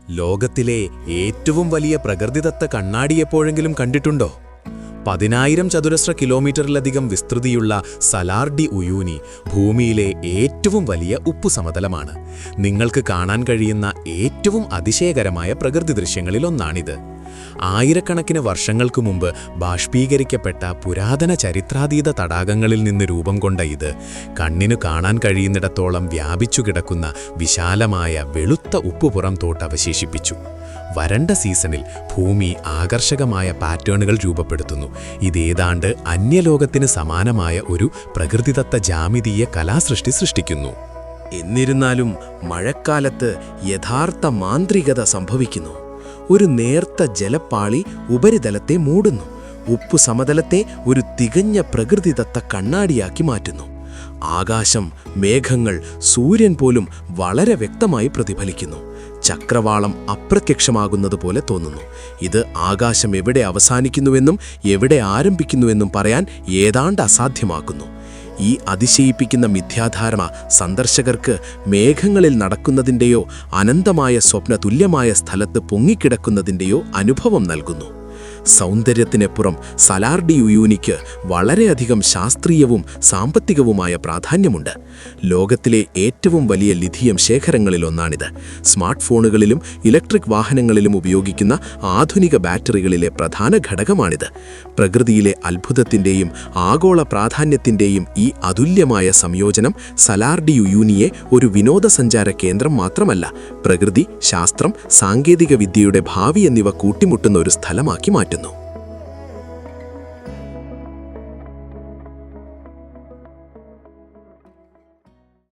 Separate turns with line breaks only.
ലോകത്തിലെ ഏറ്റവും വലിയ പ്രകൃതിദത്ത കണ്ണാടി എപ്പോഴെങ്കിലും കണ്ടിട്ടുണ്ടോ? 10,000 ചതുരശ്ര കിലോമീറ്ററിലധികം വിസ്തൃതിയുള്ള സലാർ ഡി ഉയൂനി ഭൂമിയിലെ ഏറ്റവും വലിയ ഉപ്പുസമതലമാണ്. നിങ്ങൾക്ക് കാണാൻ കഴിയുന്ന ഏറ്റവും അതിശയകരമായ പ്രകൃതി ദൃശ്യങ്ങളിലൊന്നാണിത്. ആയിരക്കണക്കിന് വർഷങ്ങൾക്ക് മുമ്പ് ബാഷ്പീകരിക്കപ്പെട്ട പുരാതന ചരിത്രാതീത തടാകങ്ങളിൽ നിന്ന് രൂപം കൊണ്ട ഇത് കണ്ണിനു കാണാൻ കഴിയുന്നിടത്തോളം വ്യാപിച്ചു കിടക്കുന്ന വിശാലമായ വെളുത്ത ഉപ്പുപുറം തോട്ട് അവശേഷിപ്പിച്ചു. വരണ്ട സീസണിൽ ഭൂമി ആകർഷകമായ പാറ്റേണുകൾ രൂപപ്പെടുത്തുന്നു. ഇതേതാണ്ട് അന്യലോകത്തിന് സമാനമായ ഒരു പ്രകൃതിദത്ത ജാമിതീയ കലാസൃഷ്ടി സൃഷ്ടിക്കുന്നു.
എന്നിരുന്നാലും മഴക്കാലത്ത് യഥാർത്ഥ മാന്ത്രികത സംഭവിക്കുന്നു. ഒരു നേർത്ത ജലപ്പാളി ഉപരിതലത്തെ മൂടുന്നു. ഉപ്പു സമതലത്തെ ഒരു തികഞ്ഞ പ്രകൃതിദത്ത കണ്ണാടിയാക്കി മാറ്റുന്നു. ആകാശം, മേഘങ്ങൾ, സൂര്യൻ പോലും വളരെ വ്യക്തമായി പ്രതിഫലിക്കുന്നു. ചക്രവാളം അപ്രത്യക്ഷമാകുന്നതുപോലെ തോന്നുന്നു. ഇത് ആകാശം എവിടെ അവസാനിക്കുന്നുവെന്നും എവിടെ ആരംഭിക്കുന്നുവെന്നും പറയാൻ ഏതാണ്ട് അസാധ്യമാക്കുന്നു. ഈ അതിശയിപ്പിക്കുന്ന മിഥ്യാധാരണ സന്ദർശകർക്ക് മേഘങ്ങളിൽ നടക്കുന്നതിൻ്റെയോ അനന്തമായ സ്വപ്നതുല്യമായ സ്ഥലത്ത് പൊങ്ങിക്കിടക്കുന്നതിൻ്റെയോ അനുഭവം നൽകുന്നു. സൗന്ദര്യത്തിനപ്പുറം സലാർ ഡി ഉയൂനിക്ക് വളരെയധികം ശാസ്ത്രീയവും സാമ്പത്തികവുമായ പ്രാധാന്യമുണ്ട്. ലോകത്തിലെ ഏറ്റവും വലിയ ലിഥിയം ശേഖരങ്ങളിലൊന്നാണിത്. സ്മാർട്ട് ഫോണുകളിലും ഇലക്ട്രിക് വാഹനങ്ങളിലും ഉപയോഗിക്കുന്ന ആധുനിക ബാറ്ററികളിലെ പ്രധാന ഘടകമാണിത്. പ്രകൃതിയിലെ അത്ഭുതത്തിൻ്റെയും ആഗോള പ്രാധാന്യത്തിൻ്റെയും ഈ അതുല്യമായ സംയോജനം സലാർ ഡി ഉയൂനിയെ ഒരു വിനോദസഞ്ചാര കേന്ദ്രം മാത്രമല്ല, പ്രകൃതി, ശാസ്ത്രം, സാങ്കേതിക വിദ്യയുടെ ഭാവി എന്നിവ കൂട്ടിമുട്ടുന്ന ഒരു സ്ഥലമാക്കി മാറ്റുന്നു.